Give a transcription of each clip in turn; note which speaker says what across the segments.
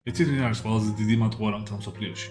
Speaker 1: იცით ვინ არის ყველაზე დიდი მატყუარა მთელ მსოფლიოში?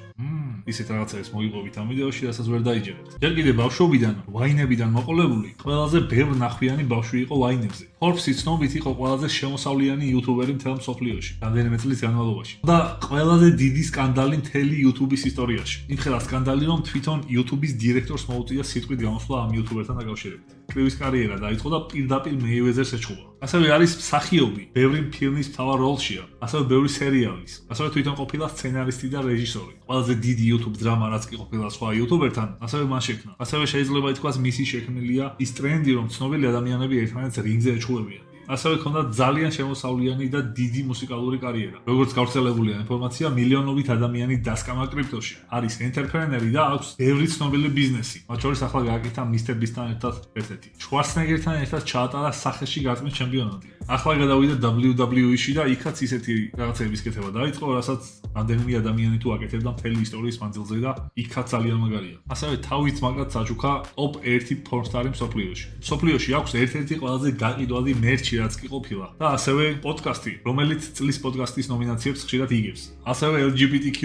Speaker 1: ისეთ რაღაცებს მოიყვებით ამ ვიდეოში, რასაც ვერ დაიჯერებთ. ჯერ კიდევ ბავშვობიდან, ვაინებიდან მოყოლებული, ყველაზე ბევრ ნახვიანი ბავშვი იყო ვაინებზე. Forbes-ის ცნობით იყო ყველაზე შემოსავლიანი იუთუბერი მთელ მსოფლიოში, რამდენიმე წლის განმავლობაში. და ყველაზე დიდი სკანდალი მთელი YouTube-ის ისტორიაში. იმხელა სკანდალი, რომ თვითონ YouTube-ის დირექტორს მოუწია სიტყვით გამოსვლა ამ იუთუბერთან დაკავშირებით. კრივის კარიერა დაიწყო და პირდაპირ მეივეზერს ეჩხუბა. ასევე არის მსახიობი, ბევრი ფილმის მთავარ როლშია, ასევე ბევრი სერიალის. ასევე თვითონ ყოფილა სცენარისტი და რეჟისორი. ყველაზე დიდი YouTube დრამა რაც კი ყოფილა სხვა YouTuber-თან, ასევე მან შექმნა. ასევე შეიძლება ითქვას მისი შექმნილია ის ტრენდი, რომ ცნობილი ადამიანები ერთმანეთს რინგზე ეჩხუბებიან. ასევე ჰქონდა ძალიან შემოსავლიანი და დიდი მუსიკალური კარიერა. როგორც გავრცელებულია ინფორმაცია, მილიონობით ადამიანი დასკამა კრიპტოში. არის ენტერპრენერი და აქვს ბევრი ცნობილი ბიზნესი. მათ შორის ახლა გააკეთა Mr. Beast-თან ერთად ერთ-ერთი. შვარცენეგერთან ერთად ჩაატარა სახეში გაწმის ჩემპიონატი. ახლა გადავიდა WWE-ში და იქაც ისეთი რაღაცების კეთება დაიწყო, რასაც რამდენიმე ადამიანი თუ აკეთებდა მთელი ისტორიის მანძილზე და იქაც ძალიან მაგარია. ასევე თავით მაგათ საჩუქა top 1 პორნსტარი მსოფლიოში. მსოფლიოში აქვს ერთ-ერთი ყველაზე გაყიდვადი მერჩი რაც კი ყოფილა და ასევე პოდკასტი, რომელიც წლის პოდკასტის ნომინაციებს ხშირად იგებს. ასევე LGBTQ+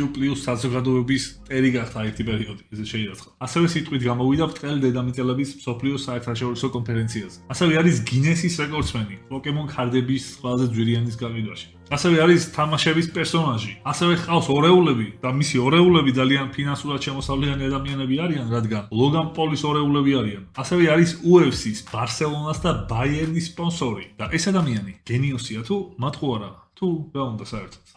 Speaker 1: საზოგადოების პერი გახდა ერთი პერიოდი, ესე შეიძლება. ასევე სიტყვით გამოვიდა ბრტყელი დედამიწელების მსოფლიო საერთაშორისო კონფერენციაზე. ასევე არის გინესის რეკორდსმენი, პოკემონ ქარდების ყველაზე ძვირიანის გაყიდვაში. ასევე არის თამაშების პერსონაჟი. ასევე ჰყავს ორეულები და მისი ორეულები ძალიან ფინანსურად შემოსავლიანი ადამიანები არიან, რადგან ლოგან პოლის ორეულები არიან. ასევე არის UFC-ს, ბარსელონას და ბაიერნის სპონსორი. და ეს ადამიანი გენიოსია თუ მატყუარა? თუ რა უნდა საერთოდ?